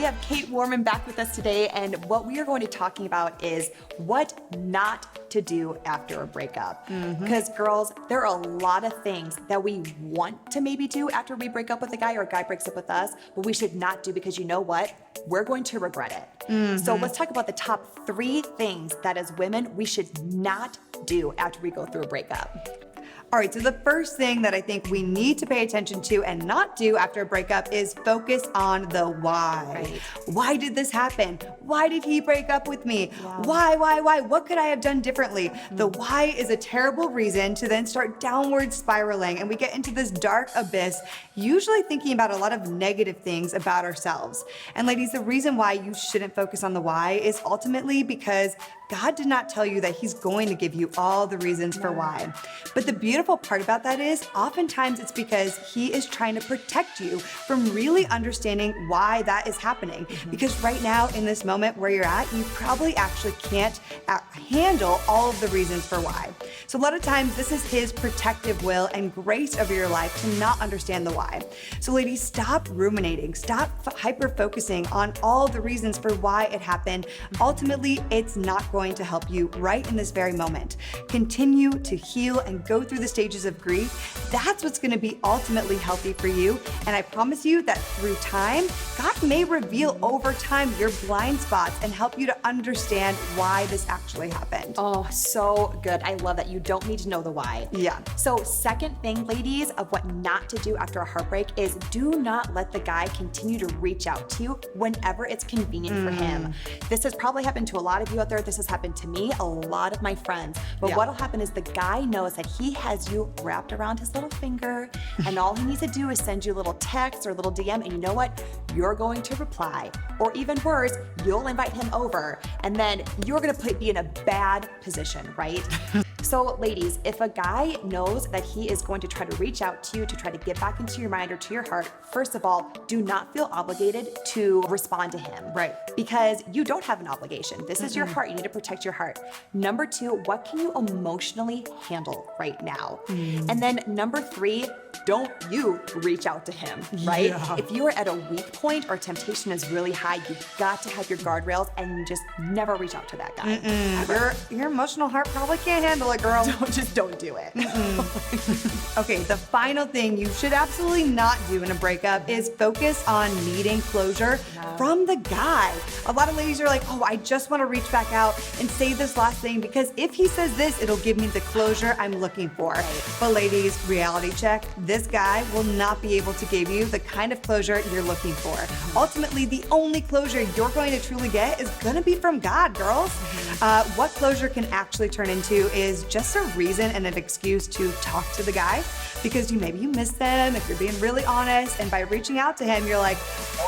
have Kait Warman back with us today, and what we are going to be talking about is what not to do after a breakup. Because girls, there are a lot of things that we want to maybe do after we break up with a guy or a guy breaks up with us, but we should not do because you know what? We're going to regret it. So let's talk about the top 3 things that as women we should not do after we go through a breakup. All right, so the first thing that I think we need to pay attention to and not do after a breakup is focus on the why. Right. Why did this happen? Why did he break up with me? Yeah. Why? What could I have done differently? The why is a terrible reason to then start downward spiraling, and we get into this dark abyss, usually thinking about a lot of negative things about ourselves. And ladies, the reason why you shouldn't focus on the why is ultimately because God did not tell you that he's going to give you all the reasons for why. But the beautiful part about that is oftentimes it's because he is trying to protect you from really understanding why that is happening. Because right now in this moment where you're at, you probably actually can't handle all of the reasons for why. So a lot of times this is his protective will and grace over your life to not understand the why. So ladies, stop ruminating, stop hyper-focusing on all the reasons for why it happened. Ultimately, it's not going to help you right in this very moment. Continue to heal and go through the stages of grief. That's what's going to be ultimately healthy for you. And I promise you that through time, God may reveal over time your blind spots and help you to understand why this actually happened. Oh, so good. I love that you don't need to know the why. Yeah. So second thing, ladies, of what not to do after a heartbreak is do not let the guy continue to reach out to you whenever it's convenient for him. This has probably happened to a lot of you out there. This has happened to me, a lot of my friends. But what'll happen is the guy knows that he has you wrapped around his little finger, and all he needs to do is send you a little text or a little DM, and you know what? You're going to reply. Or even worse, you'll invite him over, and then you're gonna be in a bad position, right? So ladies, if a guy knows that he is going to try to reach out to you to try to get back into your mind or to your heart, first of all, do not feel obligated to respond to him. Right. Because you don't have an obligation. This is your heart. You need to protect your heart. Number 2, what can you emotionally handle right now? And then number 3, don't you reach out to him, right? Yeah. If you are at a weak point or temptation is really high, you've got to have your guardrails and just never reach out to that guy. Your emotional heart probably can't handle it, girl. Don't do it. Okay, the final thing you should absolutely not do in a breakup is focus on needing closure from the guy. A lot of ladies are like, oh, I just want to reach back out and say this last thing because if he says this, it'll give me the closure I'm looking for. But ladies, reality check, this guy will not be able to give you the kind of closure you're looking for. Ultimately, the only closure you're going to truly get is going to be from God, girls. What closure can actually turn into is just a reason and an excuse to talk to the guy because maybe you miss them if you're being really honest, and by reaching out to him, you're like,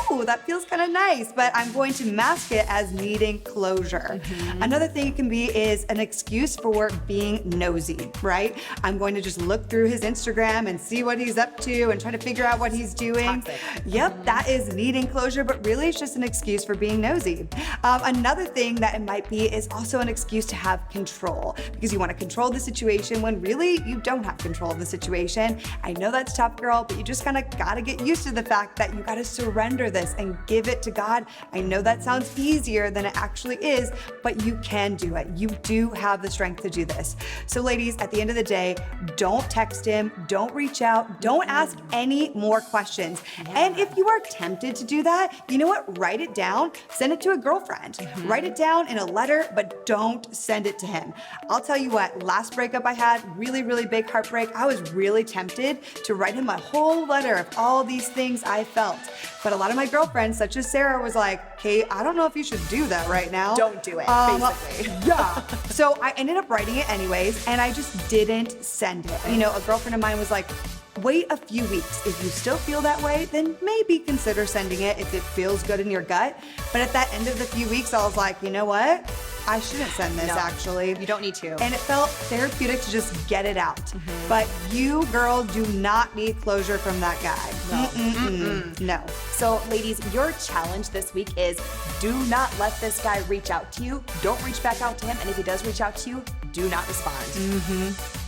oh, that feels kind of nice, but I'm going to mask it as needing closure. Another thing it can be is an excuse for being nosy, right? I'm going to just look through his Instagram and see what he's up to and try to figure out what he's doing. Toxic. Yep, that is needing closure, but really it's just an excuse for being nosy. Another thing that it might be is also an excuse to have control because you want to control the situation when really you don't have control of the situation. I know that's tough, girl, but you just kind of got to get used to the fact that you got to surrender this and give it to God. I know that sounds easier than it actually is, but you can do it. You do have the strength to do this. So ladies, at the end of the day, don't text him, don't reach out, don't ask any more questions. And if you are tempted to do that, you know what? Write it down, send it to a girlfriend. Write it down in a letter, but don't send it to him. I'll tell you what, last breakup I had, really, really big heartbreak, I was really tempted to write him a whole letter of all these things I felt. But a lot of my girlfriends, such as Sarah, was like, Kait, I don't know if you should do that right now. Don't do it, basically. Yeah. So I ended up writing it anyways, and I just didn't send it. You know, a girlfriend of mine was like, wait a few weeks. If you still feel that way, then maybe consider sending it if it feels good in your gut. But at that end of the few weeks, I was like, you know what? I shouldn't send this actually. You don't need to. And it felt therapeutic to just get it out. But you, girl, do not need closure from that guy. No. So ladies, your challenge this week is do not let this guy reach out to you. Don't reach back out to him. And if he does reach out to you, do not respond.